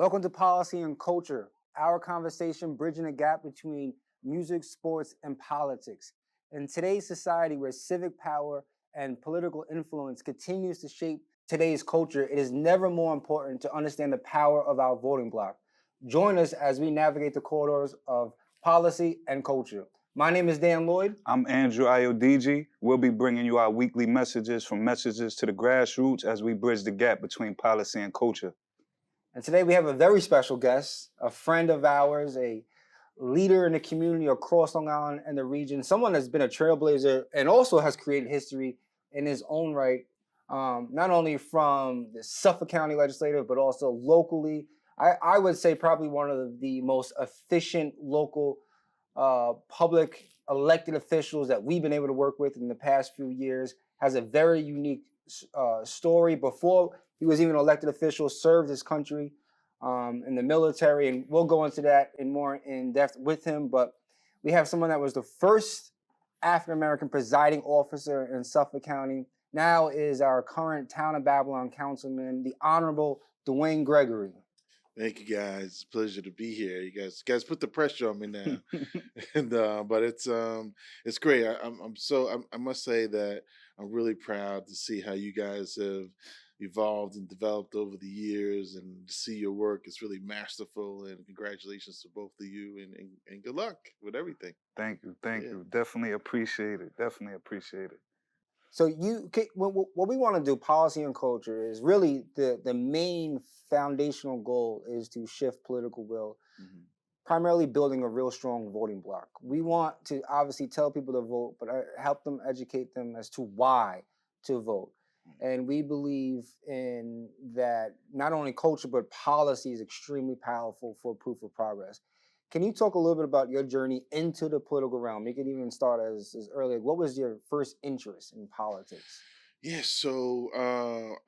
Welcome to Policy and Culture, our conversation bridging the gap between music, sports, and politics. In today's society where civic power and political influence continues to shape today's culture, it is never more important to understand the power of our voting bloc. Join us as we navigate the corridors of policy and culture. My name is Dan Lloyd. I'm Andrew Ayodeji. We'll be bringing you our weekly messages from messages to the grassroots as we bridge the gap between policy and culture. And today we have a very special guest, a friend of ours, a leader in the community across Long Island and the region, someone that's been a trailblazer and also has created history in his own right, not only from the Suffolk County Legislature, but also locally. I would say probably one of the most efficient local public elected officials that we've been able to work with in the past few years, has a very unique story. Before he was even an elected official, served his country in the military, and we'll go into that in more in depth with him. But we have someone that was the first African American presiding officer in Suffolk County, now is our current Town of Babylon Councilman, the Honorable DuWayne Gregory. Thank you, guys. It's a pleasure to be here. You guys put the pressure on me now, and but it's great. I must say that I'm really proud to see how you guys have evolved and developed over the years, and to see your work is really masterful. And congratulations to both of you, and good luck with everything. Thank you. Definitely appreciate it. So what we want to do, policy and culture, is really the main foundational goal is to shift political will, primarily building a real strong voting bloc. We want to obviously tell people to vote, but help them, educate them as to why to vote. And we believe in that not only culture, but policy is extremely powerful for proof of progress. Can you talk a little bit about your journey into the political realm? You could even start as early. What was your first interest in politics? Yeah, so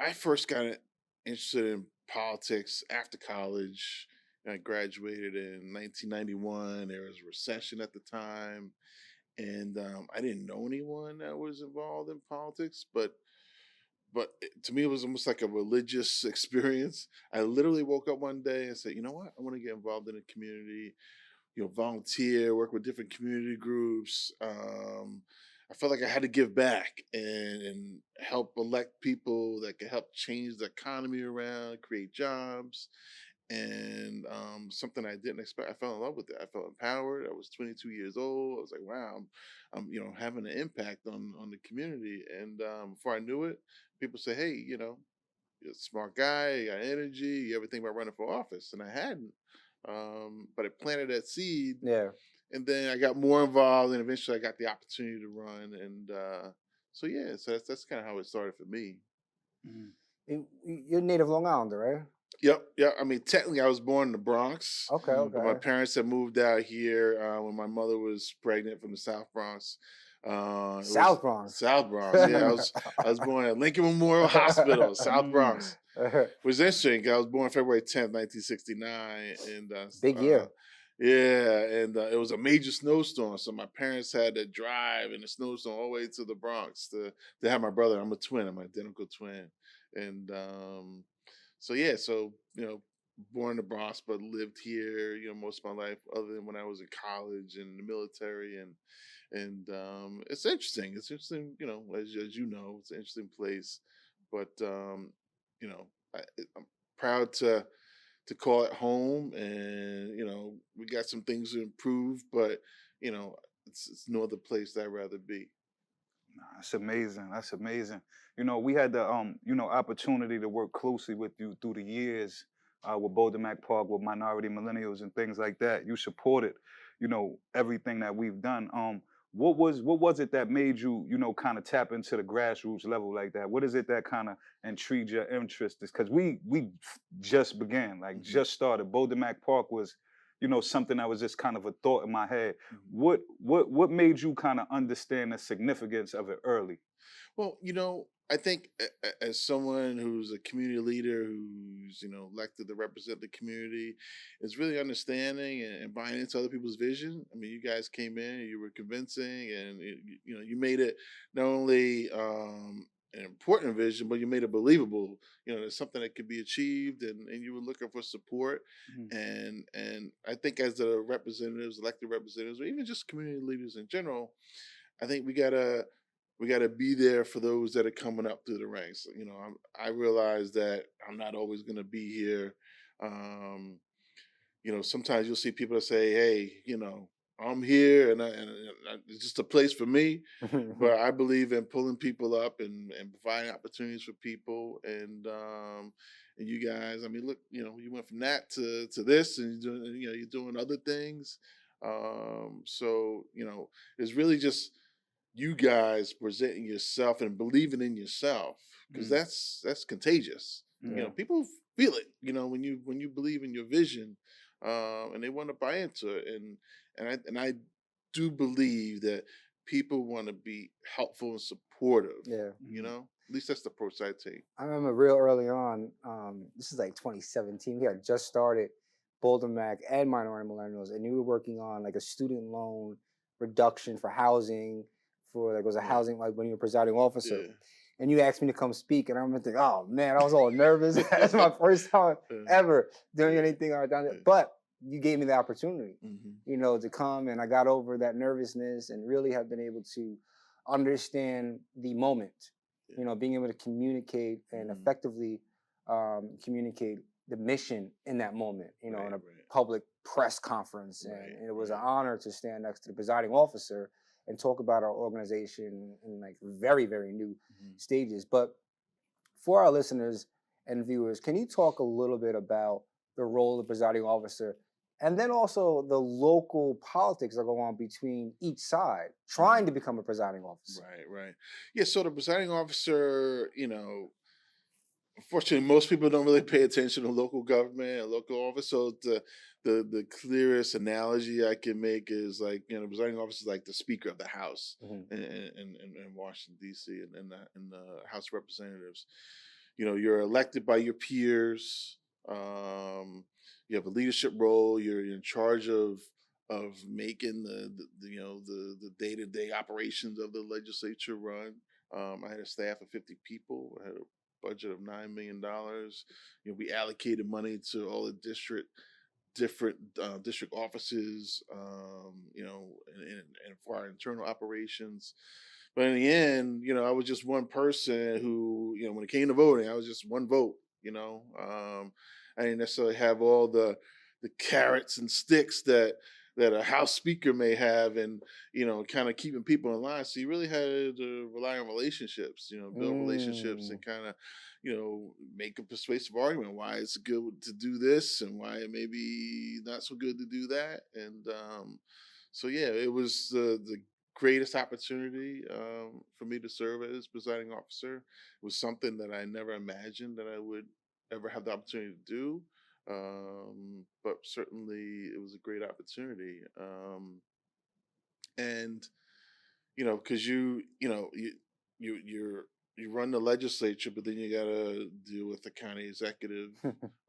I first got interested in politics after college. I graduated in 1991. There was a recession at the time, and I didn't know anyone that was involved in politics, to me, it was almost like a religious experience. I literally woke up one day and said, you know what? I want to get involved in the community, volunteer, work with different community groups. I felt like I had to give back and help elect people that could help change the economy around, create jobs. And something I didn't expect. I fell in love with it. I felt empowered. I was 22 years old. I was like, wow, I'm having an impact on the community. And before I knew it, people say, hey, you're a smart guy, you got energy, you ever think about running for office? And I hadn't. But I planted that seed. Yeah. And then I got more involved, and eventually I got the opportunity to run. And so that's kind of how it started for me. You're native Long Islander, right? Yep. I mean, technically, I was born in the Bronx. Okay. But my parents had moved out here when my mother was pregnant from the South Bronx. South Bronx. South Bronx. Yeah, I was born at Lincoln Memorial Hospital, South Bronx. It was interesting. I was born February 10th, 1969, and big year. And it was a major snowstorm, so my parents had to drive in a snowstorm all the way to the Bronx to have my brother. I'm a twin. I'm an identical twin, and born in the Bronx, but lived here, most of my life, other than when I was in college and in the military, and it's interesting. It's interesting, as you know, it's an interesting place, but I'm proud to call it home, and we got some things to improve, but it's no other place that I'd rather be. That's amazing. We had the opportunity to work closely with you through the years with Mac Park, with minority millennials and things like that. You supported, everything that we've done. What was it that made you, kind of tap into the grassroots level like that? What is it that kind of intrigued your interest? Because we just began, just started. Mac Park was, something that was just kind of a thought in my head. What made you kind of understand the significance of it early? Well, I think as someone who's a community leader, who's elected to represent the community, is really understanding and buying into other people's vision. I mean, you guys came in, you were convincing, and you made it not only an important vision, but you made it believable. You know, there's something that could be achieved, and you were looking for support. Mhm. And I think as the representatives, elected representatives, or even just community leaders in general, I think we gotta be there for those that are coming up through the ranks. You know, I realize that I'm not always gonna be here. Um, you know, sometimes you'll see people that say, "Hey, you know, I'm here, it's just a place for me." But I believe in pulling people up and providing opportunities for people. And you guys, I mean, look, you know, you went from that to this, and you're doing other things. So you know, it's really just you guys presenting yourself and believing in yourself, because Mm. that's contagious. You know, Yeah. people feel it. You know, when you believe in your vision, and they want to buy into it. And I do believe that people want to be helpful and supportive. Yeah. You Mhm. know, at least that's the approach I take. I remember real early on, this is like 2017, we had just started Boulder Mac and Minority Millennials, and you were working on like a student loan reduction for housing, for like, it was a Yeah, housing, like when you were presiding officer. yeah, And you asked me to come speak, and I remember thinking, oh man, I was all nervous. That's my first time yeah, ever doing yeah, anything like that. yeah. But you gave me the opportunity, Hmm. to come, and I got over that nervousness and really have been able to understand the moment, Yeah. being able to communicate and Hmm. effectively communicate the mission in that moment, in Right, a right, public press conference. right, And it was an right. honor to stand next to the presiding officer and talk about our organization in like very, very new Hmm. stages. But for our listeners and viewers, can you talk a little bit about the role of the presiding officer and then also the local politics that go on between each side trying to become a presiding officer? Right, right. Yeah, so the presiding officer, you know, unfortunately, most people don't really pay attention to local government and local office. So the clearest analogy I can make is like, you know, the presiding officer is like the Speaker of the House Hmm. in Washington D.C. and the House of Representatives. You know, you're elected by your peers. Um, you have a leadership role. You're in charge of making the day-to-day operations of the legislature run. I had a staff of 50 people. I had a budget of $9 million. You know, we allocated money to all the different district offices. And for our internal operations. But in the end, you know, I was just one person who, you know, when it came to voting, I was just one vote. You know, I didn't necessarily have all the carrots and sticks that a House Speaker may have, and you know, kind of keeping people in line. So you really had to rely on relationships. You know, build relationships Mm, and kind of, you know, make a persuasive argument why it's good to do this and why it may be not so good to do that. So yeah, it was the greatest opportunity for me to serve as presiding officer. It was something that I never imagined that I would ever have the opportunity to do. But certainly it was a great opportunity. And you know, because you run the legislature, but then you gotta deal with the county executive,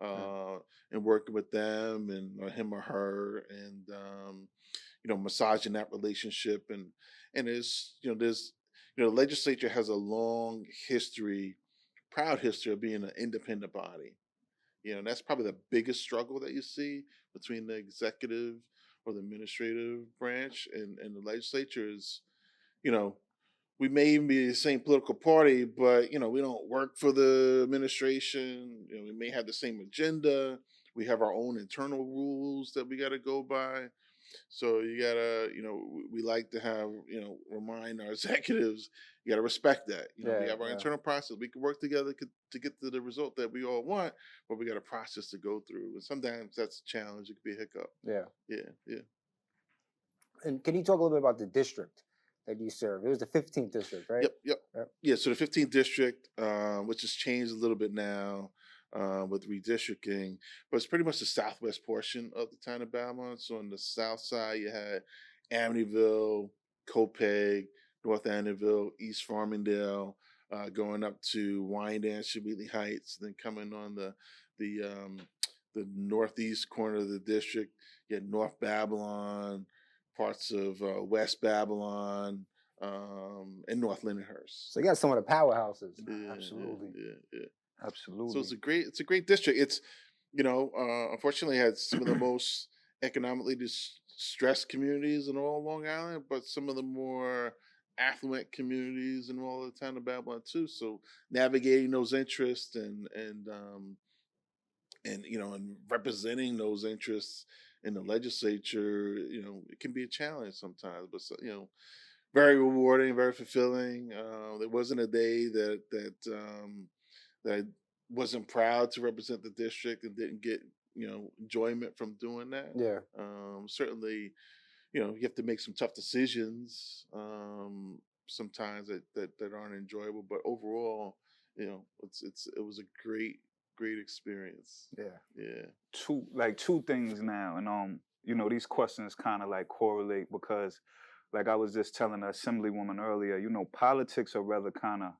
yeah. and working with them and or him or her, and you know, massaging that relationship. And the legislature has a long history, proud history of being an independent body. You know, and that's probably the biggest struggle that you see between the executive or the administrative branch and the legislature is, you know, we may even be the same political party, but you know, we don't work for the administration. You know, we may have the same agenda. We have our own internal rules that we got to go by. So you gotta, you know, we like to have, you know, remind our executives, you gotta respect that. You know, we Yeah, have our yeah, internal process. We can work together to get to the result that we all want, but we got a process to go through. And sometimes that's a challenge. It could be a hiccup. yeah. Yeah, yeah. And can you talk a little bit about the district that you serve? It was the 15th district, right? Yep, yep. Yep. Yeah, so the 15th district, which has changed a little bit now with redistricting, but it's pretty much the southwest portion of the town of Balmont. So on the south side, you had Amityville, Copeg, North Amityville, East Farmingdale, going up to Wyandanch, Wheatley Heights, then coming on the the northeast corner of the district, you had North Babylon, parts of West Babylon, and North Lindenhurst. So you got some of the powerhouses. Absolutely. Yeah. So Absolutely. it's a great district. It's, unfortunately, it has some of the most economically distressed communities in all Long Island, but some of the more affluent communities in all the town of Babylon too. So navigating those interests and representing those interests in the legislature, it can be a challenge sometimes, but very rewarding, very fulfilling. There wasn't a day that I wasn't proud to represent the district and didn't get enjoyment from doing that. Yeah. Certainly, you have to make some tough decisions sometimes that aren't enjoyable, but overall, it was a great experience. Yeah. Two things now, and these questions kind of like correlate because, like I was just telling the assemblywoman earlier, politics are rather kind of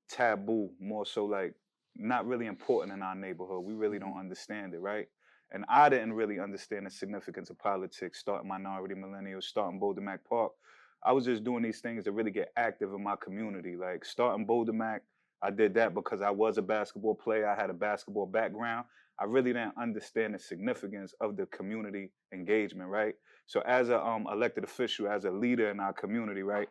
taboo, more so like not really important in our neighborhood. We really don't understand it, right? And I didn't really understand the significance of politics, starting Minority Millennials, starting Boulder Mac Park. I was just doing these things to really get active in my community. Like starting Boulder Mac, I did that because I was a basketball player. I had a basketball background. I really didn't understand the significance of the community engagement, right? So as a elected official, as a leader in our community, right?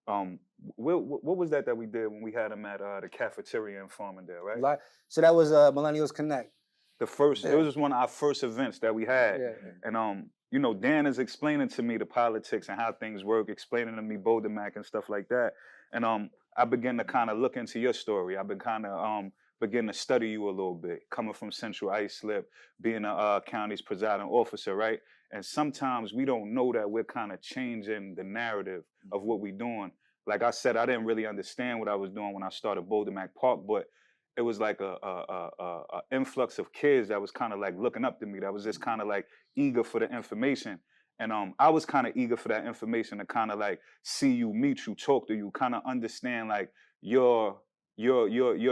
What was that we did when we had them at the cafeteria in Farmingdale, right? So that was Millennials Connect. It was just one of our first events that we had. Yeah. And Dan is explaining to me the politics and how things work, explaining to me Boulder Mac and stuff like that. And I began to kind of look into your story. I've been kind of begin to study you a little bit, coming from Central Islip, being a county's presiding officer, right? And sometimes we don't know that we're kind of changing the narrative of what we're doing. Like I said, I didn't really understand what I was doing when I started Boulder Mac Park, but it was like a influx of kids that was kind of like looking up to me, that was just kind of like eager for the information. And I was kind of eager for that information to kind of like see you, meet you, talk to you, kind of understand like your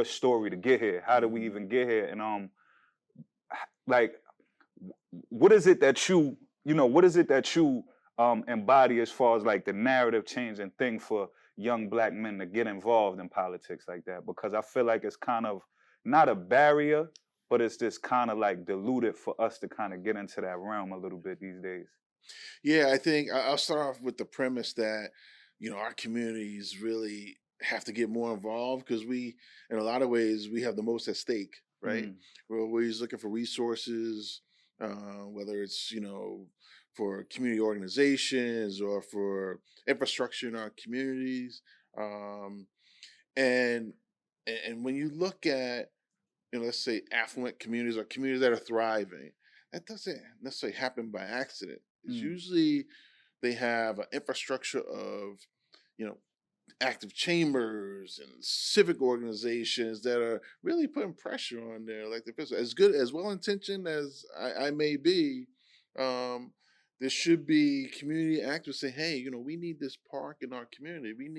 story to get here. How did we even get here? And like, what is it that you embody as far as like the narrative changing thing for young Black men to get involved in politics like that? Because I feel like it's kind of not a barrier, but it's just kind of like diluted for us to kind of get into that realm a little bit these days. Yeah, I think I'll start off with the premise that, our communities really have to get more involved because in a lot of ways, we have the most at stake, right? We're always looking for resources, whether it's, for community organizations or for infrastructure in our communities. And when you look at, let's say affluent communities or communities that are thriving, that doesn't necessarily happen by accident. It's usually they have an infrastructure of, active chambers and civic organizations that are really putting pressure on their elected officials. As good, as well-intentioned as I may be, there should be community actors say, hey, we need this park in our community. We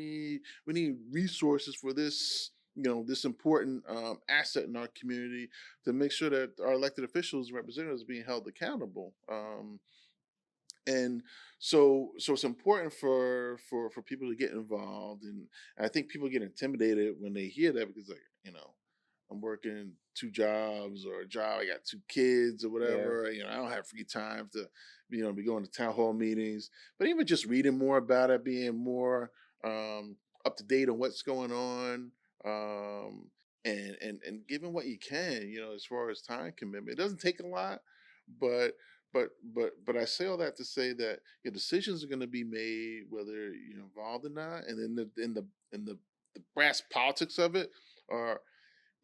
need resources for this, this important asset in our community to make sure that our elected officials and representatives are being held accountable. And so it's important for people to get involved, and I think people get intimidated when they hear that because, like, I'm working 2 jobs or a job, I got 2 kids or whatever. I don't have free time to be going to town hall meetings. But even just reading more about it, being more up to date on what's going on, and giving what you can, as far as time commitment. It doesn't take a lot, but I say all that to say that your decisions are going to be made whether you're involved or not, and then the brass politics of it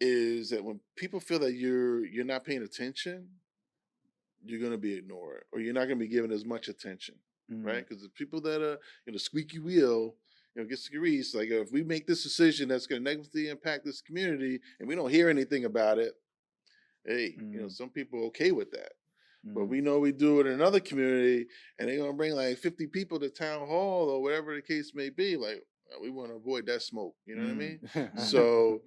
is that when people feel that you're not paying attention, you're going to be ignored, or you're not going to be given as much attention, right? Because the people that are squeaky wheel, gets the grease. Like if we make this decision that's going to negatively impact this community, and we don't hear anything about it, hey, some people are okay with that. But we know we do it in another community, and they're gonna bring like 50 people to town hall or whatever the case may be. Like we want to avoid that smoke. You know what I mean? So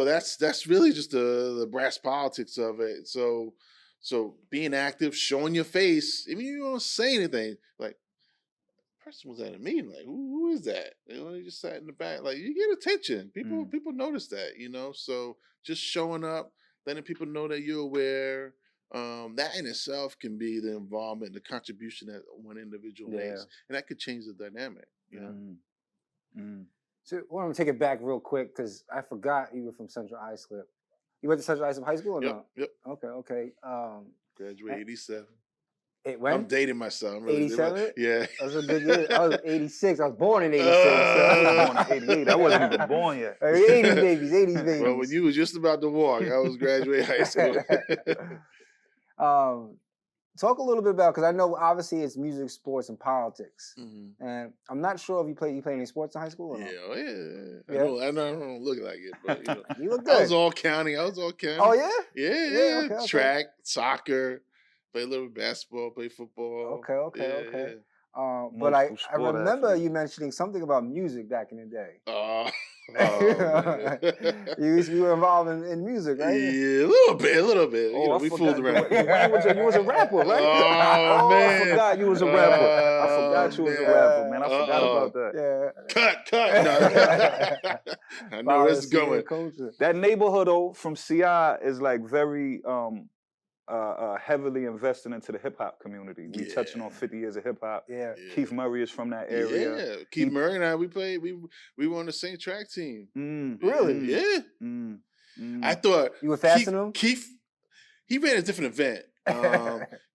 that's really just the brass politics of it. So being active, showing your face, even if you don't say anything, like person was at a meeting. Like, who is that? They just sat in the back. Like, you get attention. People notice that, So just showing up, letting people know that you're aware. That in itself can be the involvement, the contribution that one individual makes, and that could change the dynamic. So I want to take it back real quick because I forgot you were from Central Islip. You went to Central Islip High School or no? Yep. Okay. Graduated 87. When? I'm dating myself. 87? Yeah. That was a good year. I was 86. I was born in 86. I was born in 88. I wasn't even born yet. 80s babies. Well, when you was just about to walk, I was graduating high school. Talk a little bit about, because I know obviously it's music, sports, and politics. And I'm not sure if you played any sports in high school or not. I don't look like it, but you look good. I was all county. Oh yeah? Yeah. Okay. Track, soccer, play a little basketball, play football. Okay. But I remember you mentioning something about music back in the day. You were involved in music, right? Yeah, a little bit. We fooled around. You was a rapper, right? Oh, man. I forgot you was a rapper. I forgot you was a rapper, man. I forgot about that. Yeah. Cut. I know where this is going. That neighborhood, though, from CI is like very heavily invested into the hip hop community. We touching on 50 years of hip hop. Yeah. Keith Murray is from that area. Yeah. Keith Murray and I, we were on the same track team. Really? Yeah. I thought you were faster than him? Keith, he ran a different event.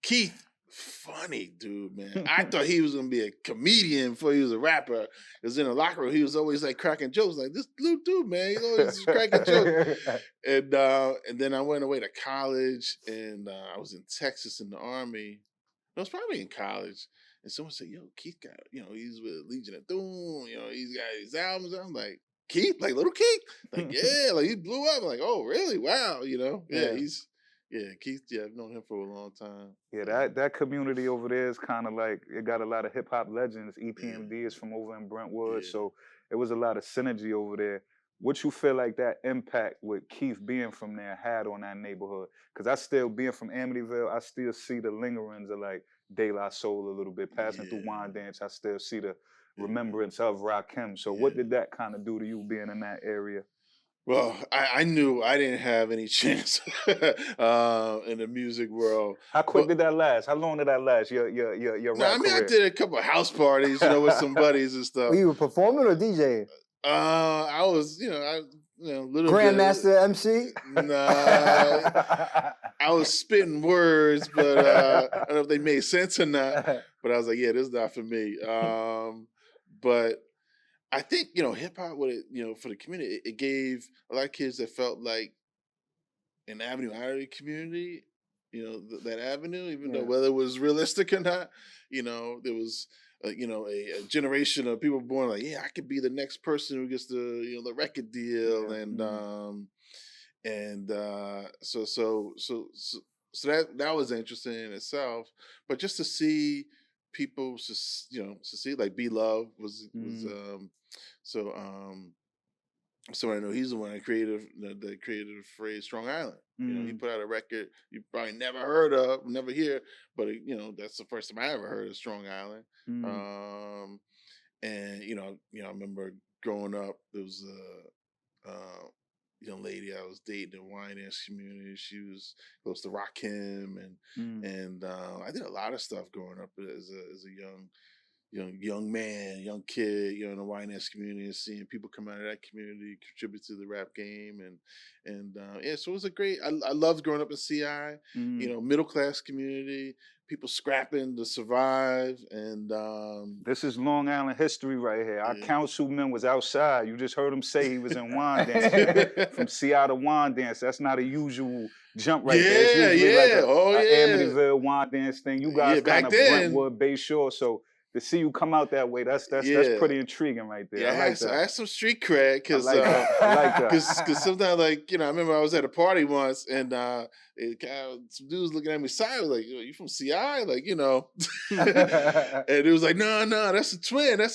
Keith, funny dude, man. I thought he was gonna be a comedian before he was a rapper. Because in the locker room, he was always like cracking jokes. Like, this little dude, man, he's always cracking jokes. And then I went away to college, and I was in Texas in the Army. I was probably in college, and someone said, "Yo, Keith got, he's with Legion of Doom. He's got his albums." I'm like, Keith, like little Keith, like like he blew up. I'm like, oh really? Wow, Keith, I've known him for a long time. Yeah, that community over there is kind of like, it got a lot of hip hop legends. EPMD is from over in Brentwood, so it was a lot of synergy over there. What you feel like that impact with Keith being from there had on that neighborhood? Because I still, being from Amityville, I still see the lingerings of like De La Soul a little bit. Passing through Wine Dance, I still see the remembrance of Rakim. So what did that kind of do to you being in that area? Well, I knew I didn't have any chance in the music world. How quick did that last? How long did that last? Your rap career? I did a couple of house parties, with some buddies and stuff. Were you performing or DJing? I was, little Grandmaster MC. Nah, I was spitting words, but I don't know if they made sense or not. But I was like, yeah, this is not for me. But I think, hip hop, for the community, it gave a lot of kids that felt like an avenue out of the community, that avenue, even though whether it was realistic or not, there was, a generation of people born like, I could be the next person who gets the record deal. So that was interesting in itself. But just to see people, to see like B Love was so I know he's the one that created the phrase Strong Island. He put out a record you probably never heard of, never hear, but that's the first time I ever heard of Strong Island. And I remember growing up, there was a young lady I was dating in the wine dance community. She was close to Rakim, and I did a lot of stuff growing up as a young man, young kid, in the YNS community, and seeing people come out of that community contribute to the rap game, and so it was a great. I loved growing up in CI, middle class community, people scrapping to survive, and this is Long Island history right here. Our councilman was outside. You just heard him say he was in wine dance from CI to wine dance. That's not a usual jump right there. It's usually like a Amityville wine dance thing. You guys kind of Brentwood, Bay Shore, so. To see you come out that way, that's pretty intriguing right there. Yeah, I like that. I had some street cred because I like that. Because sometimes, I remember I was at a party once and some dudes looking at me sideways like, "You from CI?" Like, and it was like, "No, that's a twin, blah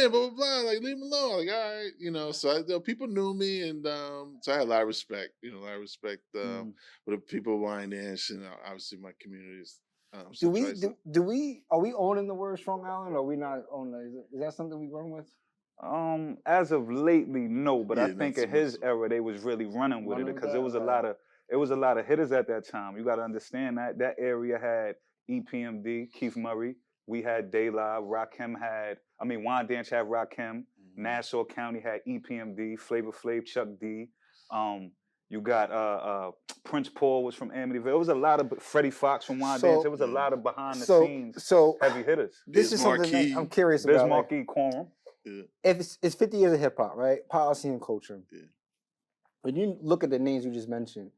blah blah." Like, leave him alone. Like, all right, So people knew me, and so I had a lot of respect. For the people of Wine Dance, and obviously my communities. Do we centralized. do we are we owning the word Strong Island or are we not owning it? Is that something we run with? As of lately, no, but I Yeah, not think so in much his so. era they was really running with it Running with because that? Alright. it was a lot of hitters at that time. You got to understand that that area had EPMD, Keith Murray. We had De La, Rakim had, I mean, Wyandanch had Rakim. Nassau County had EPMD, Flavor Flav, Chuck D. You got Prince Paul was from Amityville. It was a lot of Freddie Fox from Wyandanch. It So was a lot of behind the so scenes so heavy hitters. this Biz is something that I'm Markie. curious Biz about. Like, Markie, Quorum. Yeah, if it's 50 years of hip hop, right? Policy and culture. yeah. When you look at the names you just mentioned,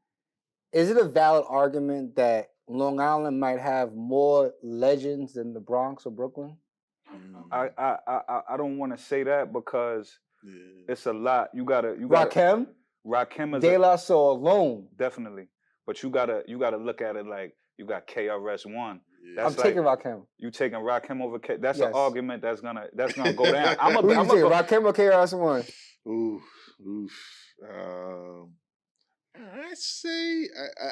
is it a valid argument that Long Island might have more legends than the Bronx or Brooklyn? I don't want to say that because Yeah. it's a lot. You gotta Rakim, Rakim is De La Soul alone. definitely, but you gotta look at it like you got KRS-One. Yeah. I'm That's like taking Rakim. you taking Rakim over K. That's an Yes. argument that's gonna go down. I'm Who you a taking, go. Rakim or KRS-One? Oof. I say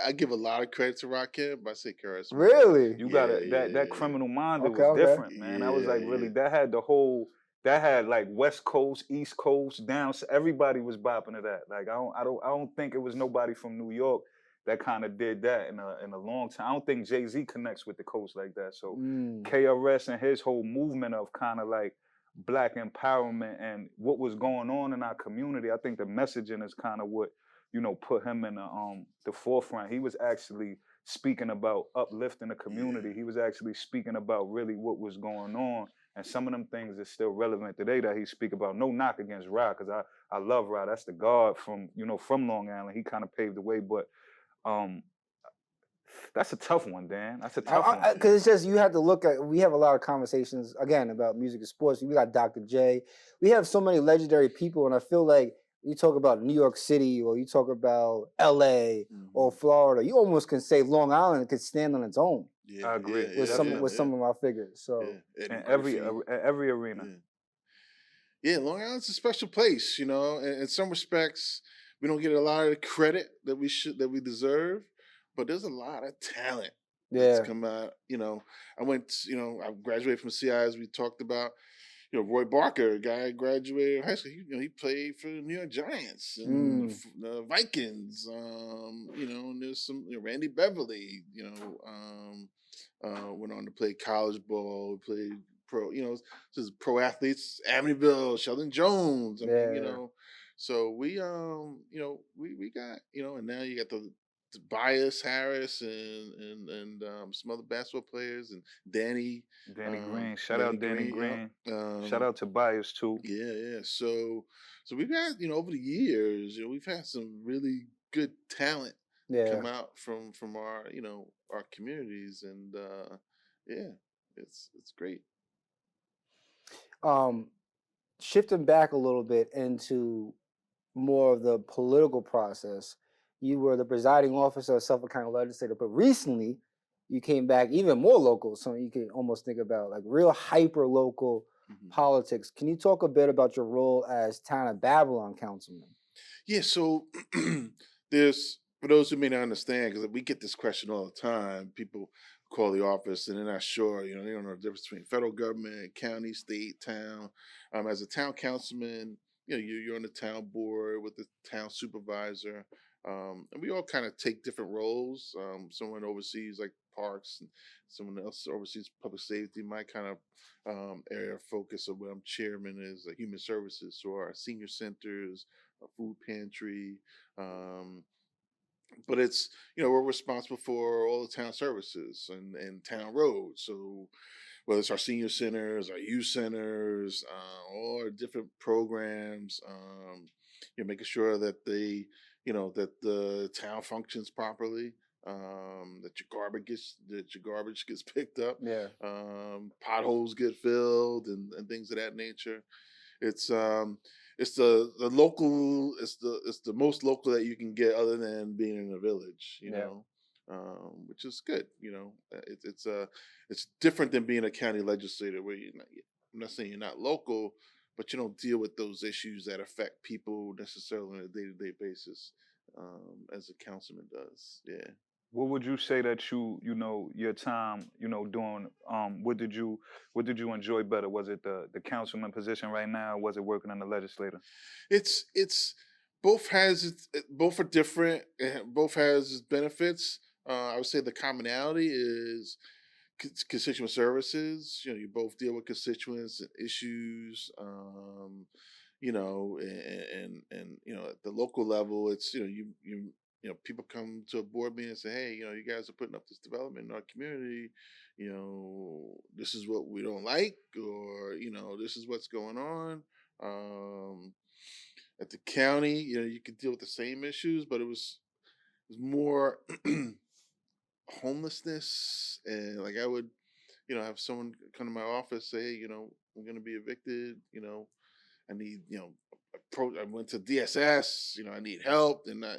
I give a lot of credit to Rakim, but I say Karis. Really? You gotta Yeah, that Criminal Minded Okay, was okay. different, man. That was like Yeah, really yeah. that had the whole that had like West Coast, East Coast, down. Everybody was bopping to that. Like I don't think it was nobody from New York that kind of did that in a long time. I don't think Jay-Z connects with the coast like that. So KRS and his whole movement of kind of like black empowerment and what was going on in our community, I think the messaging is kind of what put him in the forefront. He was actually speaking about uplifting the community. Yeah. He was actually speaking about really what was going on, and some of them things are still relevant today that he speak about. No knock against Ra, because I love Ra. That's the God from from Long Island. He kind of paved the way, but that's a tough one, Dan. That's a tough one. Because it's just, you have to look at, we have a lot of conversations, again, about music and sports. We got Dr. J. We have so many legendary people, and I feel like you talk about New York City or you talk about LA or Florida, you almost can say Long Island could stand on its own. Yeah, I agree. With some of our figures. So in every arena. Yeah, Long Island's a special place, and in some respects, we don't get a lot of the credit that we deserve, but there's a lot of talent that's come out. I graduated from CI, as we talked about. Roy Barker, a guy graduated high school. He played for the New York Giants and the Vikings. And there's some Randy Beverly. Went on to play college ball. Played pro. Just pro athletes. Amityville, Sheldon Jones. So we got and now you got the Tobias Harris and some other basketball players and Danny Green. Shout out Danny Green. Shout out to Tobias too. Yeah. So we've got over the years we've had some really good talent come out from our our communities, and it's great. Shifting back a little bit into more of the political process, you were the presiding officer of Suffolk County Legislature, but recently you came back even more local, so you can almost think about like real hyper local politics. Can you talk a bit about your role as Town of Babylon councilman? Yeah, so there's, for those who may not understand, because we get this question all the time, people call the office and they're not sure, they don't know the difference between federal government, county, state, town. As a town councilman, you're on the town board with the town supervisor. And we all kind of take different roles. Someone oversees like parks, and someone else oversees public safety. My kind of area of focus of what I'm chairman is human services, so our senior centers, our food pantry. But it's we're responsible for all the town services and town roads. So whether it's our senior centers, our youth centers, all our different programs, making sure that that the town functions properly, that your garbage gets picked up, potholes get filled, and things of that nature. It's the local, it's the most local that you can get, other than being in a village, which is good. It's different than being a county legislator, where I'm not saying you're not local, but you don't deal with those issues that affect people necessarily on a day-to-day basis, as a councilman does. Yeah. What would you say that you know your time doing what did you enjoy better? Was it the councilman position right now? Or was it working in the legislature? It's both are different. Both has its benefits. I would say the commonality is constituent services. You know, you both deal with constituents and issues. And you know, at the local level, it's you know, people come to a board meeting and say, hey, you know, you guys are putting up this development in our community. You know, this is what we don't like, or you know, this is what's going on. Um, at the county, you know, you could deal with the same issues, but it was more homelessness. And like I would, you know, have someone come to my office, say, hey, you know, I'm gonna be evicted, you know, I need, you know, I went to DSS, you know, I need help. They're not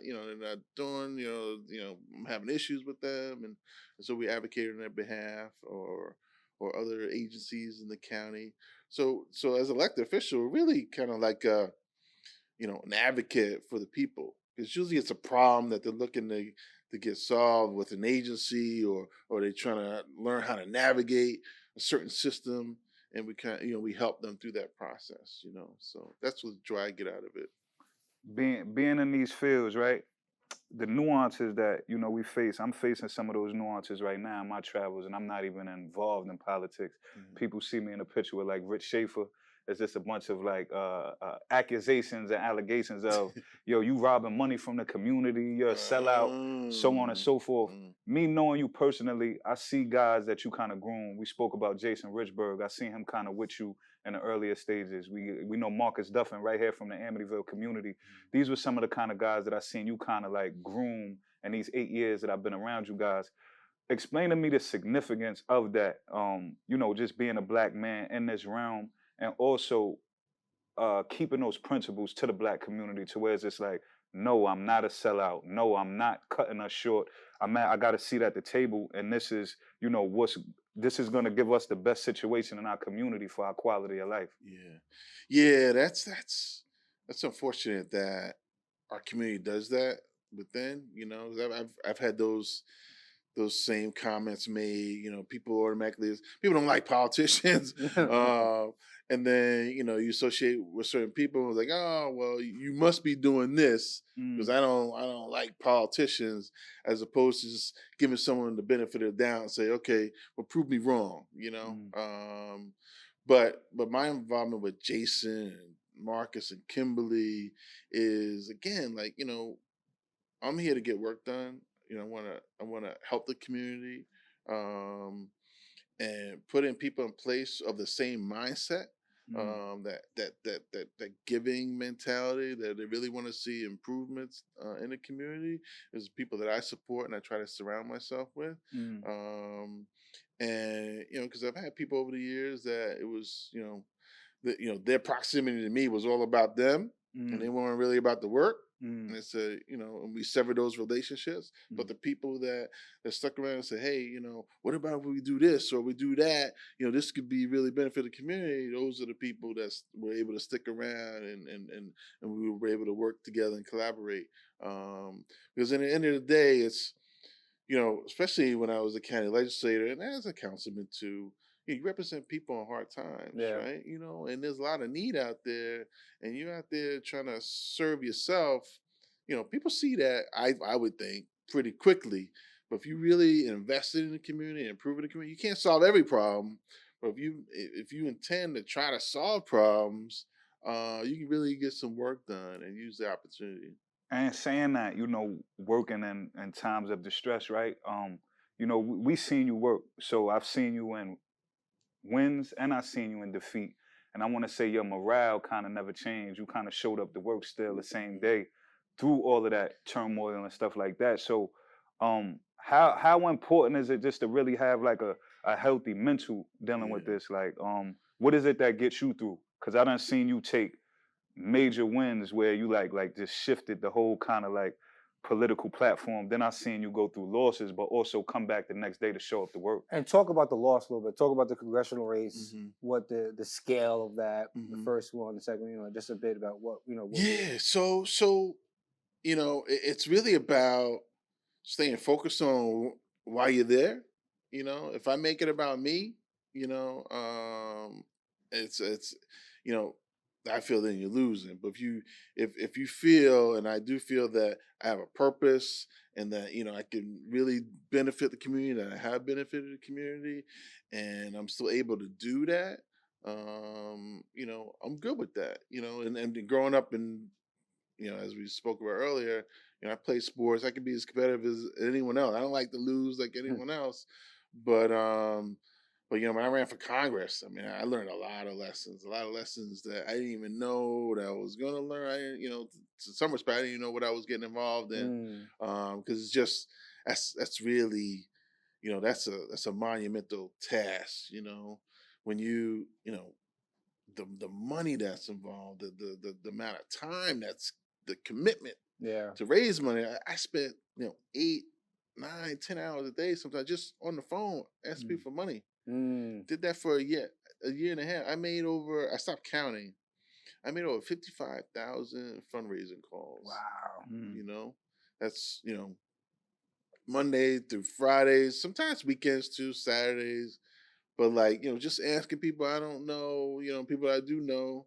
doing, I'm having issues with them, and so we advocate on their behalf, or other agencies in the county. So as elected official, we're really kind of like an advocate for the people. Because usually it's a problem that they're looking to get solved with an agency, or they're trying to learn how to navigate a certain system, and we kind of, we help them through that process. So that's what joy I get out of it. Being in these fields, right? The nuances that we face. I'm facing some of those nuances right now in my travels, and I'm not even involved in politics. Mhm. People see me in a picture with like Rich Schaefer. It's just a bunch of like accusations and allegations of, yo, you robbing money from the community, you're a sellout, so on and Mm, so forth. mm, Me knowing you personally, I see guys that you kind of groom. We spoke about Jason Richburg. I seen him kind of with you in the earlier stages. We know Marcus Duffin right here from the Amityville community. These were some of the kind of guys that I seen you kind of like groom in these 8 years that I've been around you guys. Explain to me the significance of that, just being a black man in this realm, and also keeping those principles to the black community, to where it's just like, no, I'm not a sellout. No, I'm not cutting us short. I got a seat at the table, and this is going to give us the best situation in our community for our quality of life. yeah, yeah. That's unfortunate that our community does that. But then, 'cause I've had those same comments made. People automatically, people don't like politicians, uh, and then you associate with certain people. It's like, oh well, you must be doing this because Mm, I don't like politicians, as opposed to just giving someone the benefit of the doubt and say, okay, well, prove me wrong. mm, But my involvement with Jason and Marcus and Kimberly is, again, like, I'm here to get work done. I wanna help the community, um, and putting people in place of the same mindset, mm. that giving mentality, that they really want to see improvements in the community, is people that I support and I try to surround myself with. Mm, Um, and because I've had people over the years that it was, that their proximity to me was all about them, and they mm, weren't really about the work. And mm, it's and we severed those relationships. But mm. the people that stuck around and said, hey, what about if we do this or we do that? This could be really benefit the community. Those are the people that were able to stick around, and we were able to work together and collaborate. Because in the end of the day, it's especially when I was a county legislator and as a councilman too, you represent people in hard times, Yeah. right? And there's a lot of need out there, and you're out there trying to serve yourself. People see that, I would think, pretty quickly. But if you really invested in the community and improving the community, you can't solve every problem. But if you intend to try to solve problems, you can really get some work done and use the opportunity. And saying that, working in times of distress, right? We seen you work. So I've seen you in wins and I've seen you in defeat. And I want to say your morale kind of never changed. You kind of showed up to work still the same day through all of that turmoil and stuff like that. So how important is it just to really have like a healthy mental dealing with Yeah. this? Like, what is it that gets you through? Because I done seen you take major wins where you like just shifted the whole kind of like political platform. Then I seen you go through losses, but also come back the next day to show up to work. And talk about the loss a little bit. Talk about the congressional race, Hmm. what the scale of that, the Hmm. first one, the second, just a bit about what. Yeah. So it's really about staying focused on why you're there. You know, if I make it about me, you know, it's you know, I feel then you're losing. But if you feel, and I do feel that I have a purpose and that, you know, I can really benefit the community, that I have benefited the community, and I'm still able to do that, you know, I'm good with that. You know, and growing up in, you know, as we spoke about earlier, you know, I play sports. I can be as competitive as anyone else. I don't like to lose like anyone else, but you know, when I ran for Congress, I mean, I learned a lot of lessons that I didn't even know that I was going to learn. I didn't, you know, to some respect, I didn't even know what I was getting involved in, Mm. because it's just that's really, you know, that's a monumental task. You know, when you know, the money that's involved, the amount of time that's the commitment Yeah. to raise money. I spent, you know, 8, 9, 10 hours a day sometimes just on the phone asking Mm. people for money. Mm. Did that for a year and a half. I stopped counting. I made over 55,000 fundraising calls. Wow. You know, that's, you know, Monday through Fridays, sometimes weekends too, Saturdays. But like, you know, just asking people I don't know, you know, people I do know,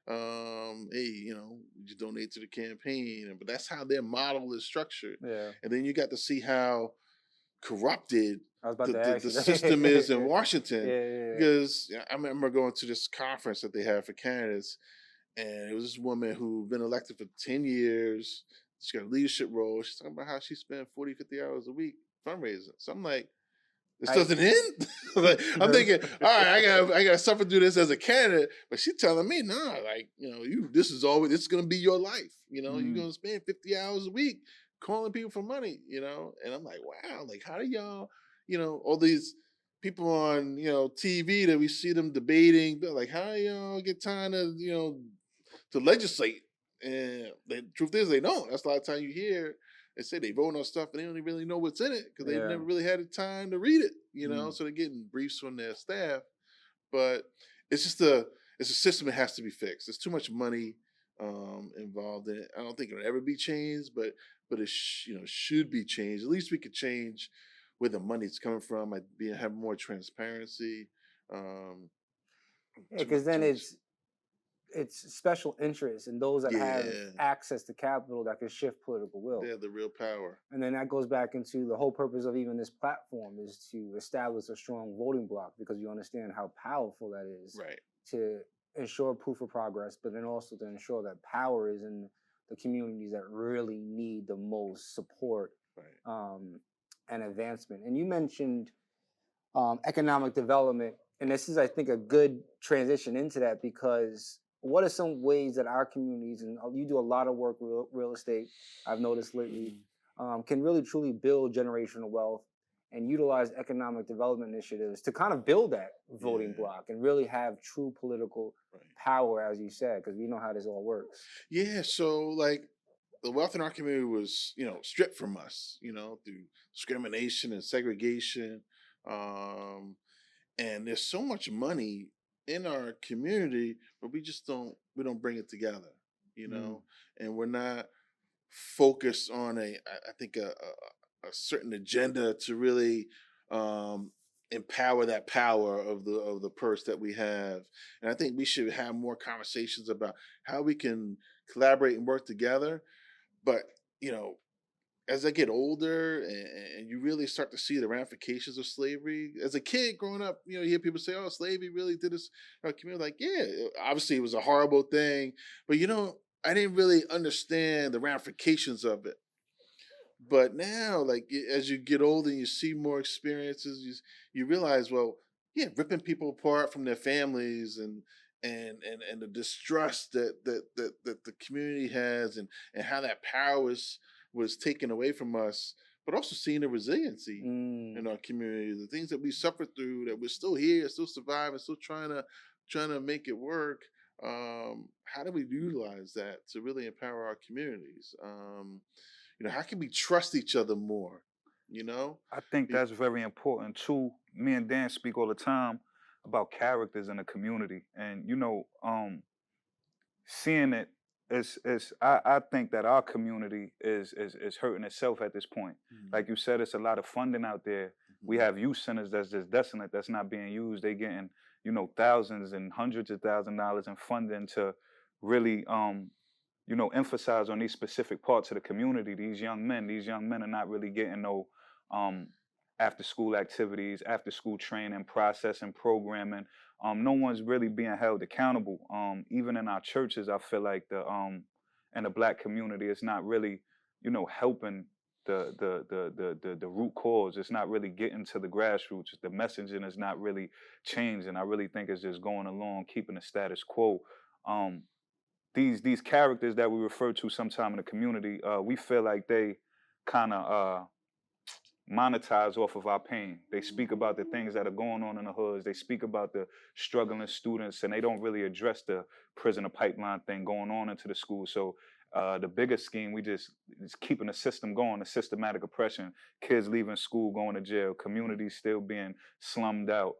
hey, you know, you donate to the campaign. But that's how their model is structured. Yeah. And then you got to see how corrupted I was about to ask the you system is in that. Washington. Yeah. Because yeah, I remember going to this conference that they had for candidates, and it was this woman who'd been elected for 10 years. She got a leadership role. She's talking about how she spent 40, 50 hours a week fundraising. So I'm like, this I, doesn't end. Like, I'm thinking, all right, I got to suffer through this as a candidate, but she's telling me, nah, like, you know, this is going to be your life. You know, you're going to spend 50 hours a week calling people for money, you know? And I'm like, wow, like, how do y'all, you know, all these people on, you know, TV that we see them debating, they're like, how do y'all get time to, you know, to legislate? And the truth is they don't. That's a lot of time you hear they say they vote on stuff and they don't even really know what's in it because they've yeah. never really had the time to read it, you know. Mm. So they're getting briefs from their staff, but it's just it's a system that has to be fixed. There's too much money involved in it. I don't think it'll ever be changed, but it you know, should be changed. At least we could change where the money's coming from. I'd have more transparency. Um, Yeah, because then too much. it's special interests and those that have Yeah, access to capital that can shift political will. they have the real power. And then that goes back into the whole purpose of even this platform is to establish a strong voting bloc because you understand how powerful that is Right. to ensure proof of progress, but then also to ensure that power is in the communities that really need the most support Right. and advancement. And you mentioned economic development, and this is, I think, a good transition into that because what are some ways that our communities, and you do a lot of work with real estate, I've noticed lately, can really truly build generational wealth and utilize economic development initiatives to kind of build that voting bloc and really have true political power, as you said, because we know how this all works. Yeah, so like the wealth in our community was, you know, stripped from us, you know, through discrimination and segregation. Um, and there's so much money in our community, but we don't bring it together, you know, and we're not focused on I think a certain agenda to really empower that power of the purse that we have. And I think we should have more conversations about how we can collaborate and work together. But you know, as I get older and you really start to see the ramifications of slavery, as a kid growing up, you know, you hear people say, "Oh, slavery really did this." Community, like, yeah, obviously it was a horrible thing, but you know, I didn't really understand the ramifications of it. But now, like as you get older and you see more experiences, you realize, well, yeah, ripping people apart from their families and the distrust that the community has and how that power was taken away from us, but also seeing the resiliency in our community, the things that we suffered through, that we're still here, still surviving, still trying to make it work. How do we utilize that to really empower our communities? You know, how can we trust each other more? You know, I think that's very important too. Me and Dan speak all the time about characters in the community, and you know, seeing it I think that our community is hurting itself at this point. Mhm. Like you said, it's a lot of funding out there. We Mhm. have youth centers that's just desolate, that's not being used. They getting, thousands and hundreds of $1,000s in funding to really emphasize on these specific parts of the community. These young men are not really getting no um after school activities, after school training, processing, programming. No one's really being held accountable. Even in our churches, I feel like in the black community, it's not really, helping the root cause. It's not really getting to the grassroots. The messaging is not really changing. I really think it's just going along, keeping the status quo. Um, these characters that we refer to sometime in the community, we feel like they kind of monetize off of our pain. They speak about the things that are going on in the hoods. They speak about the struggling students, and they don't really address the prisoner pipeline thing going on into the school. So the bigger scheme, we just is keeping the system going, the systematic oppression, kids leaving school, going to jail, communities still being slummed out,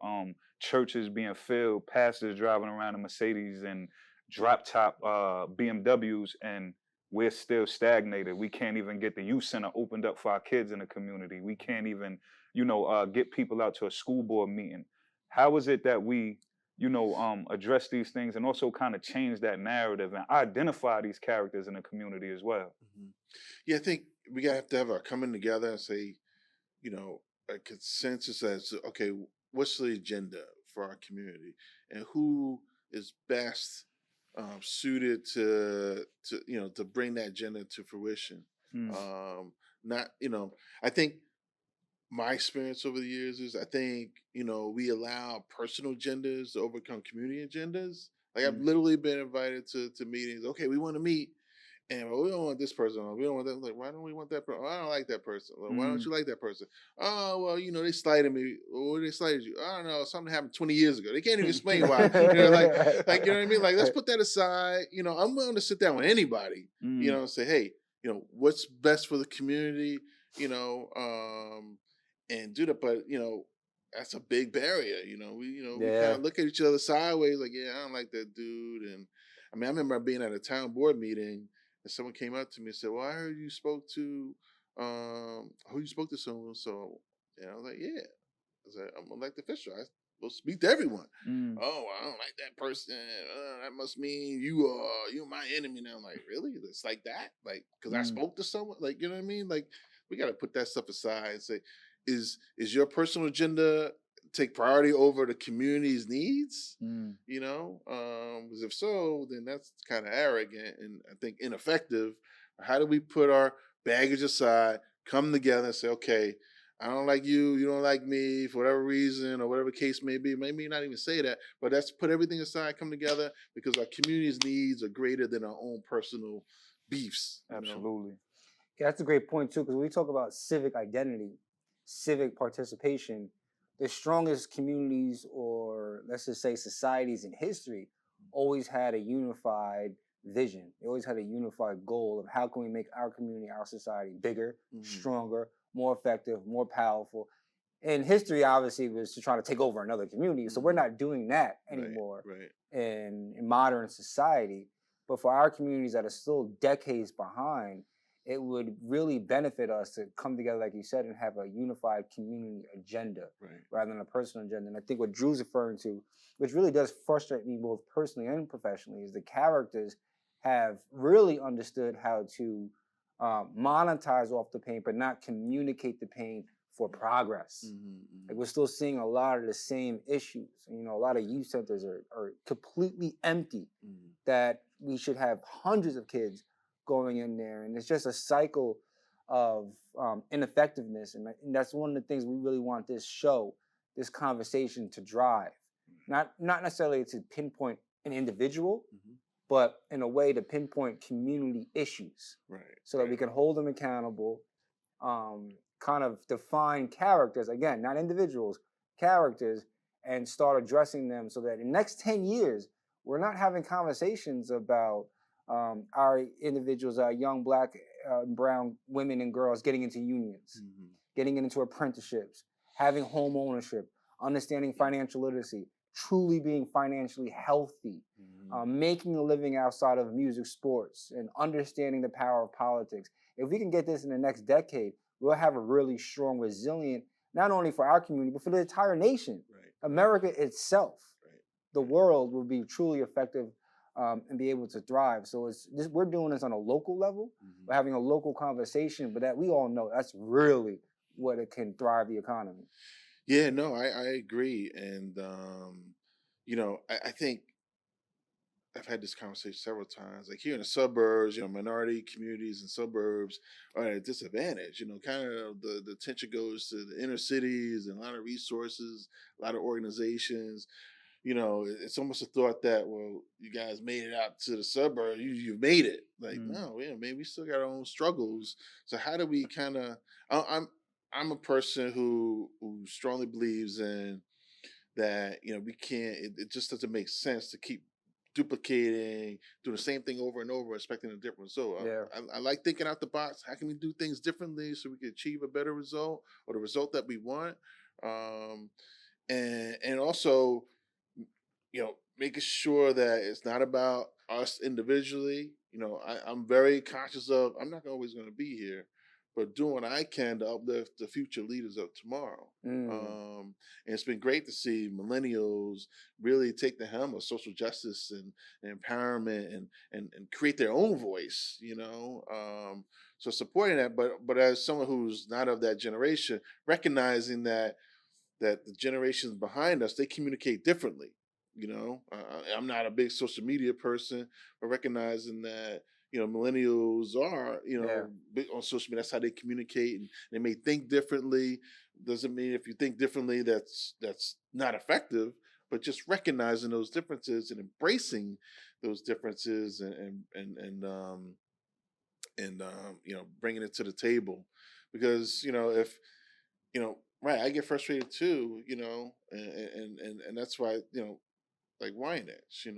churches being filled, pastors driving around in Mercedes and drop top BMWs, and we're still stagnated. We can't even get the youth center opened up for our kids in the community. We can't even, get people out to a school board meeting. How is it that we, address these things and also kind of change that narrative and identify these characters in the community as well? Mhm. Yeah, I think we have to have our coming together and say, a consensus as to, okay, what's the agenda for our community and who is best suited to bring that agenda to fruition. Mm, Not, I think my experience over the years is I think, we allow personal agendas to overcome community agendas. Like I've mm, literally been invited to meetings. Okay, we want to meet. And well, we don't want this person on. We don't want that. Like, why don't we want that person? I don't like that person. Well, why don't mm. you like that person? Oh, well, they slighted me. Well, they slighted you. I don't know. Something happened 20 years ago. They can't even explain why. Like, you know what I mean? Like, let's put that aside. I'm willing to sit down with anybody, Mm, and say, hey, what's best for the community, you know, um, and do that. But, that's a big barrier. We kind Yeah. of look at each other sideways, like, yeah, I don't like that dude. And I mean, I remember being at a town board meeting and someone came up to me and said, "Well, I heard you spoke to, who you spoke to someone." So, I was like, "Yeah." I said, "I'm an elected official. I will speak to everyone." mm, Oh, I don't like that person. That must mean you're my enemy now. I'm like, really? It's like that? Like, because I mm, spoke to someone? Like, you know what I mean? Like, we got to put that stuff aside and say, is your personal agenda take priority over the community's needs? mm. 'Cause if so, then that's kind of arrogant and I think ineffective. How do we put our baggage aside, come together and say, okay, I don't like you, you don't like me for whatever reason or whatever case may be. Maybe not even say that, but let's put everything aside, come together because our community's needs are greater than our own personal beefs. Absolutely. Yeah, that's a great point too, because when we talk about civic identity, civic participation, the strongest communities, or let's just say societies in history, always had a unified vision. They always had a unified goal of how can we make our community, our society bigger, Mhm. stronger, more effective, more powerful. And history obviously was to try to take over another community. So we're Mhm. not doing that Right, anymore right. in modern society. But for our communities that are still decades behind, it would really benefit us to come together, like you said, and have a unified community agenda Right. rather than a personal agenda. And I think what Drew's referring to, which really does frustrate me both personally and professionally, is the characters have really understood how to monetize off the pain, but not communicate the pain for progress. Like we're still seeing a lot of the same issues. A lot of youth centers are completely empty. Mhm. That we should have hundreds of kids going in there, and it's just a cycle of ineffectiveness. And that's one of the things we really want this show, this conversation to drive. Not necessarily to pinpoint an individual, Mhm. but in a way to pinpoint community issues Right. so that right. we can hold them accountable, kind of define characters, again, not individuals, characters, and start addressing them so that in the next 10 years, we're not having conversations about our individuals, our young black and brown women and girls getting into unions, Mhm. getting into apprenticeships, having home ownership, understanding financial literacy, truly being financially healthy, making a living outside of music, sports, and understanding the power of politics. If we can get this in the next decade, we'll have a really strong, resilient, not only for our community, but for the entire nation. Right. America itself, Right. the world will be truly effective and be able to thrive. So we're doing this on a local level. We're having a local conversation, but that we all know that's really what it can thrive the economy. Yeah, no, I agree. And, I think I've had this conversation several times. Like here in the suburbs, minority communities and suburbs are at a disadvantage. Kind of the attention goes to the inner cities and a lot of resources, a lot of organizations. It's almost a thought that, well, you guys made it out to the suburbs, you've made it. Like, no, maybe we still got our own struggles. So how do we kind of? I'm a person who strongly believes in that. We can't. It just doesn't make sense to keep duplicating, doing the same thing over and over, expecting a different result. Yeah. I like thinking out the box. How can we do things differently so we can achieve a better result or the result that we want? And also, making sure that it's not about us individually. I'm very conscious of I'm not always going to be here, but doing what I can to uplift the future leaders of tomorrow. And it's been great to see millennials really take the helm of social justice and empowerment and create their own voice. So supporting that, but as someone who's not of that generation, recognizing that the generations behind us, they communicate differently. I'm not a big social media person, but recognizing that millennials are big on social media. That's how they communicate, and they may think differently. Doesn't mean if you think differently that's not effective, but just recognizing those differences and embracing those differences and bringing it to the table, because if right, I get frustrated too, and that's why like wine edge,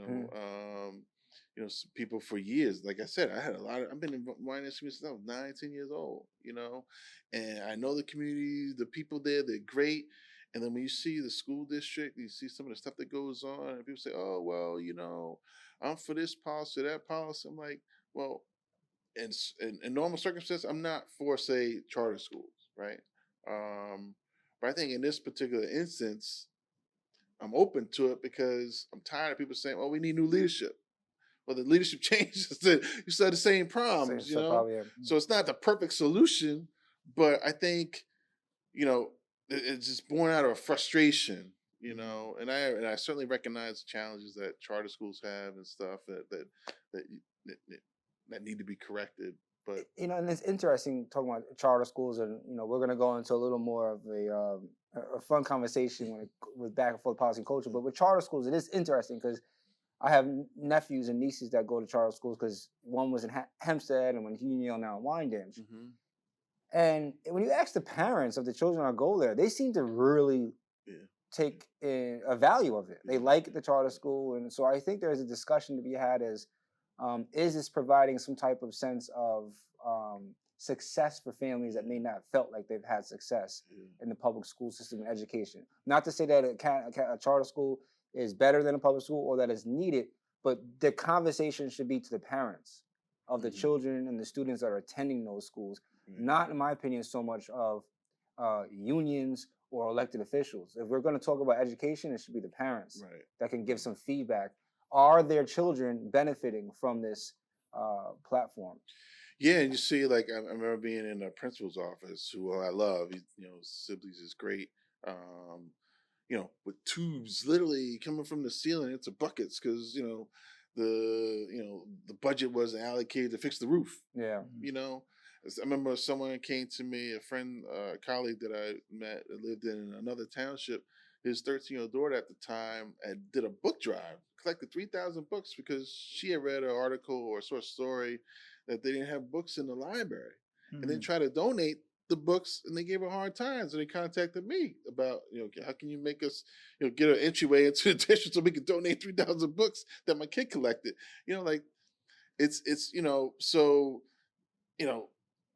people for years. Like I said, I've been in wine edge since I was 19 years old, and I know the community, the people there, they're great. And then when you see the school district, you see some of the stuff that goes on, and people say, "Oh, well, I'm for this policy, that policy." I'm like, well, in normal circumstances, I'm not for, say, charter schools, right? But I think in this particular instance, I'm open to it because I'm tired of people saying, "Well, we need new leadership." Well, the leadership changes. You still have the same problems, So it's not the perfect solution, but I think, it's just born out of a frustration, And I certainly recognize the challenges that charter schools have and stuff that need to be corrected. But and it's interesting talking about charter schools, and we're going to go into a little more of a fun conversation with back and forth policy and culture. But with charter schools, it is interesting because I have nephews and nieces that go to charter schools because one was in Hempstead and one in Union, now in Wyandanch. And when you ask the parents of the children that go there, they seem to really take a value of it. They like the charter school, and so I think there's a discussion to be had as is this providing some type of sense of success for families that may not have felt like they've had success in the public school system and education? Not to say that a charter school is better than a public school or that it's needed, but the conversation should be to the parents of the children and the students that are attending those schools, not, in my opinion, so much of unions or elected officials. If we're going to talk about education, it should be the parents that can give some feedback. Are their children benefiting from this platform? Yeah, and you see, like I remember being in a principal's office, who I love. Sibley's is great. With tubes literally coming from the ceiling into buckets because the budget was allocated to fix the roof. Yeah. I remember someone came to me, a friend, a colleague that I met that lived in another township. His 13-year-old daughter at the time did a book drive, collected 3,000 books because she had read an article or saw a story that they didn't have books in the library, and then tried to donate the books, and they gave her a hard time. So they contacted me about, how can you make us, get an entryway into the district so we can donate 3,000 books that my kid collected.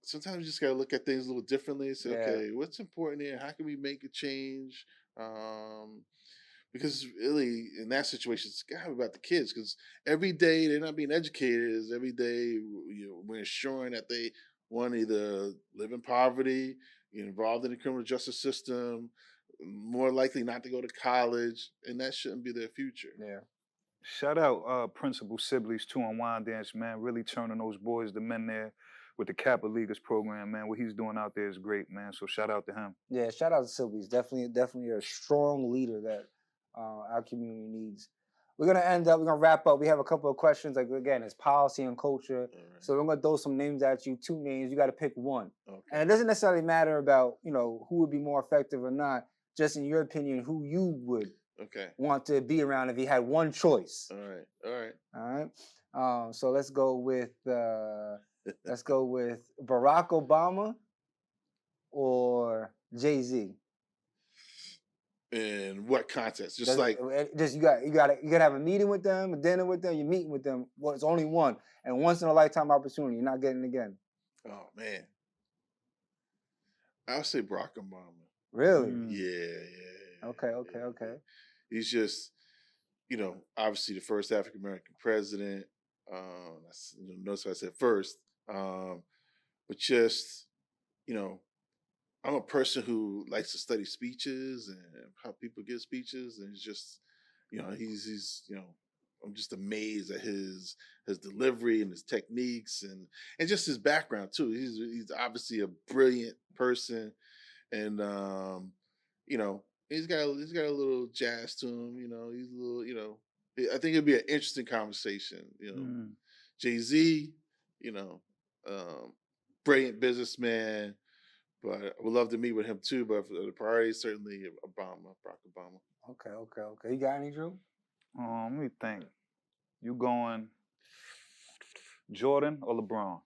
Sometimes you just got to look at things a little differently and say, okay, what's important here? How can we make a change? because really in that situation, it's gotta be about the kids. Because every day they're not being educated. Is every day we're ensuring that they want to either live in poverty, involved in the criminal justice system, more likely not to go to college, and that shouldn't be their future. Yeah. Shout out Principal Sibley's too on Wine Dance, man. Really turning those boys to men there with the Kappa Leaguers program, man. What he's doing out there is great, man. So shout out to him. Yeah, shout out to Sylvie's. Definitely a strong leader that our community needs. We're gonna wrap up. We have a couple of questions. Like again, it's policy and culture. All right. So we're gonna throw some names at you, 2 names. You got to pick one, Okay. and it doesn't necessarily matter about who would be more effective or not. Just in your opinion, who you would Okay. want to be around if you had one choice. All right. All right. All right. So let's go with Barack Obama or Jay-Z. In what context? Just you gotta have a meeting with them, a dinner with them, you're meeting with them. Well, it's only one, and once in a lifetime opportunity. You're not getting it again. oh man, I'll say Barack Obama. Really? Yeah. Okay. He's just, obviously the first African American president. Notice I said first, but just, I'm a person who likes to study speeches and how people give speeches, and it's just, he's I'm just amazed at his delivery and his techniques and just his background too. He's obviously a brilliant person, and he's got a little jazz to him. He's a little. I think it'd be an interesting conversation. Jay-Z, brilliant businessman. But I would love to meet with him too. But the priority is certainly Barack Obama. Okay. You got any, Drew? Let me think. You going Jordan or LeBron?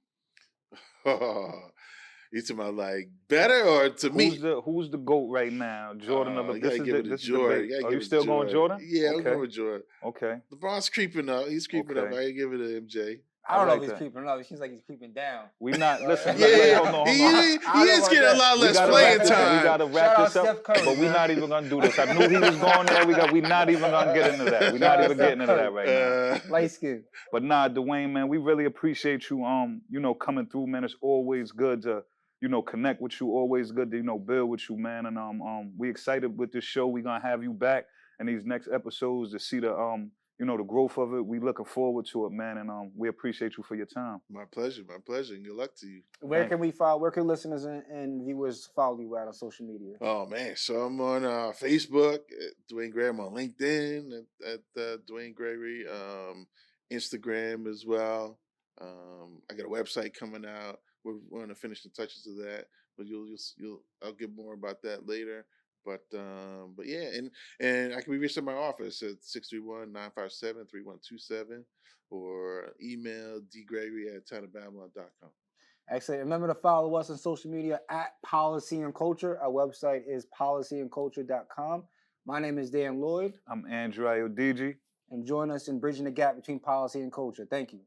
You talking about like better or to me? Who's the GOAT right now? Jordan or LeBron? This is Jordan. Are you still going Jordan? Yeah, I'm going with Jordan. Okay. LeBron's creeping up. He's creeping up. I gotta give it to MJ. I don't know like if he's that. creeping up. It seems like he's creeping down. We not listen. Yeah, hold on. he is getting a lot less playing time. We gotta wrap Shout this out up, Steph Curry, but we're man. not even gonna do this. I knew he was going there. We not even gonna get into that. We're Shout not out even Steph getting into that right now. Light skin. But nah, DuWayne, man, we really appreciate you. Coming through, man. It's always good to connect with you. Always good to build with you, man. And we excited with this show. We're gonna have you back in these next episodes to see the the growth of it. We looking forward to it, man. And we appreciate you for your time. My pleasure. And good luck to you. Where can listeners and viewers follow you out on social media? Oh man, so I'm on Facebook at DuWayne Gregory. I'm on LinkedIn at DuWayne Gregory. Instagram as well. I got a website coming out. We're going to finish the touches of that, but I'll get more about that later. But yeah, and I can be reached at my office at 631-957-3127 or email dgregory@townofbabylon.com. Excellent. Remember to follow us on social media at Policy and Culture. Our website is policyandculture.com. My name is Dan Lloyd. I'm Andrew Ayodeji. And join us in bridging the gap between policy and culture. Thank you.